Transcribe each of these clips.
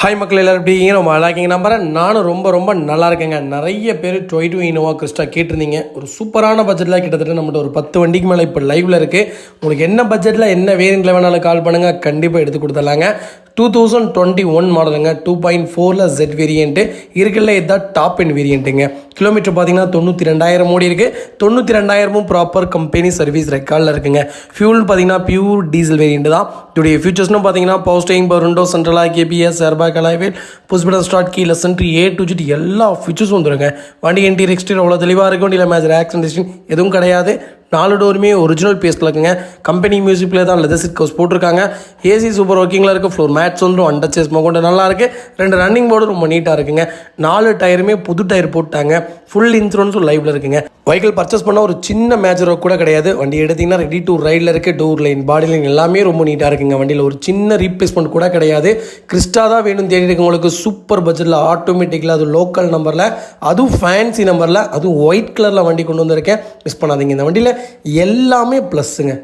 Hi மக்கள் எல்லோரும் எப்படி இருக்கீங்க? ரொம்ப நல்லா இருக்கீங்க நம்புறேன். நானும் ரொம்ப நல்லா இருக்கேங்க. நிறைய பேர் டொயோட்டா இனோவா கிறிஸ்டா கேட்டிருந்தீங்க. ஒரு சூப்பரான பட்ஜெட்டில் கிட்டத்தட்ட நம்மகிட்ட ஒரு 10 வண்டிக்கு மேலே இப்போ லைவில் இருக்குது. உங்களுக்கு என்ன பட்ஜெட்டில் என்ன வேரியண்ட்டில் வேணாலும் கால் பண்ணுங்கள், கண்டிப்பாக எடுத்து கொடுத்துடலாங்க. 2021 மாடலுங்க. 2.4 Z வேரியண்ட்டு இருக்குல்ல. இதுதான் டாப் எண்ட் வேரியண்ட்டுங்க. கிலோமீட்டர் பார்த்தீங்கன்னா 92,000 ஓடி இருக்குது. 92,000 ப்ராப்பர் கம்பெனி சர்வீஸ் ரெக்கார்டில் இருக்குங்க. ஃபியூல் பார்த்தீங்கன்னா பியூர் டீசல் வேரியண்ட் தான். இதோடைய ஃபீச்சர்ஸ்னு பார்த்தீங்கன்னா பவர் ஸ்டேரிங், பவர் விண்டோ, சென்ட்ரலாக கேபிஎஸ், airbag, alloy wheel, push button start, keyless entry, A to Z எல்லா ஃபீச்சர்ஸும் வந்துருங்க. வண்டி இன்டீரியர் எக்ஸ்டீரியர் அவ்வளோ தெளிவாக இருக்கும். வண்டியில் மேஜர் ஆக்சிடென்ட் எதுவும் கிடையாது. 4 டோருமே ஒரிஜினல் பேஸ்ட்டில் இருக்குங்க. கம்பெனி மியூசிக்கில் தான் லெதர் சீட் கவர்ஸ் போட்டிருக்காங்க. ஏசி சூப்பர் ஒர்க்கிங்கில் இருக்குது. ஃப்ளோர் மேட்ஸ் வந்துடும். அண்டர்சேஸ் கொண்டு நல்லா இருக்குது. 2 ரன்னிங் போர்டு ரொம்ப நீட்டாக இருக்குங்க. 4 டயருமே புது டயர் போட்டாங்க. ஃபுல் இன்சூரன்ஸும் லைவில் இருக்குங்க. வெஹிக்கிள் பர்ச்சேஸ் பண்ணால் ஒரு சின்ன மேஜர் ஒர்க் கூட கிடையாது. வண்டி எடுத்திங்கன்னா ரெடி டு ரைடில் இருக்குது. டோர் லைன், பாடி லைன் எல்லாமே ரொம்ப நீட்டாக இருக்குங்க. வண்டியில் ஒரு சின்ன ரீப்ளேஸ்மெண்ட் கூட கிடையாது. கிறிஸ்டா தான் வேணும் தேடி இருக்கவங்களுக்கு சூப்பர் பட்ஜெட்டில் ஆட்டோமேட்டிக்கில், அது லோக்கல் நம்பரில், அதுவும் ஃபேன்சி நம்பரில், அதுவும் ஒயிட் கலரில் வண்டி கொண்டு வந்திருக்கேன். மிஸ் பண்ணாதீங்க. இந்த வண்டியில் எல்லாமே ப்ளஸ்ஸுங்க.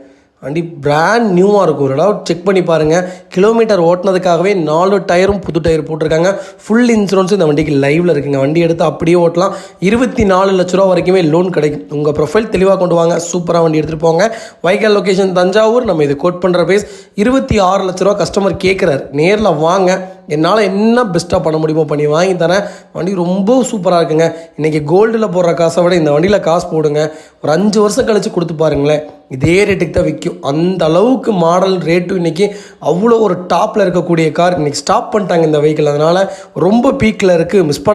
வண்டி பிராண்ட் நியூவாக இருக்கும். ஒரு இடம் செக் பண்ணி பாருங்கள். கிலோமீட்டர் ஓட்டினதுக்காகவே 4 டயரும் புது டயர் போட்டிருக்காங்க. ஃபுல் இன்சூரன்ஸ் இந்த வண்டிக்கு லைவில் இருக்குங்க. வண்டி எடுத்து அப்படியே ஓட்டலாம். 24 லட்ச ரூபா வரைக்குமே லோன் கிடைக்கும். உங்கள் ப்ரொஃபைல் தெளிவாக கொண்டு வாங்க. சூப்பராக வண்டி எடுத்துகிட்டு போங்க. Vehicle location Thanjavur. நம்ம இது கோட் பண்ணுற பேஸ் 26 லட்ச ரூபா கஸ்டமர் கேட்குறாரு. நேரில் வாங்க. என்னால் என்ன பெஸ்ட்டாக பண்ண முடியுமோ பண்ணி வாங்கி தரேன். வண்டி ரொம்ப சூப்பராக இருக்குங்க. இன்றைக்கி கோல்டில் போடுற காசை விட இந்த வண்டியில் காசு போடுங்க. ஒரு 5 வருஷம் கழித்து கொடுத்து பாருங்களேன், இதே ரேட்டுக்கு தான் விற்கும். அந்த அளவுக்கு மாடல் ரேட்டும் இன்றைக்கி அவ்வளோ ஒரு டாப்பில் இருக்கக்கூடிய கார் இன்றைக்கி ஸ்டாப் பண்ணிட்டாங்க இந்த வெஹிக்கிள். அதனால் ரொம்ப பீக்கில் இருக்குது. மிஸ் பண்ண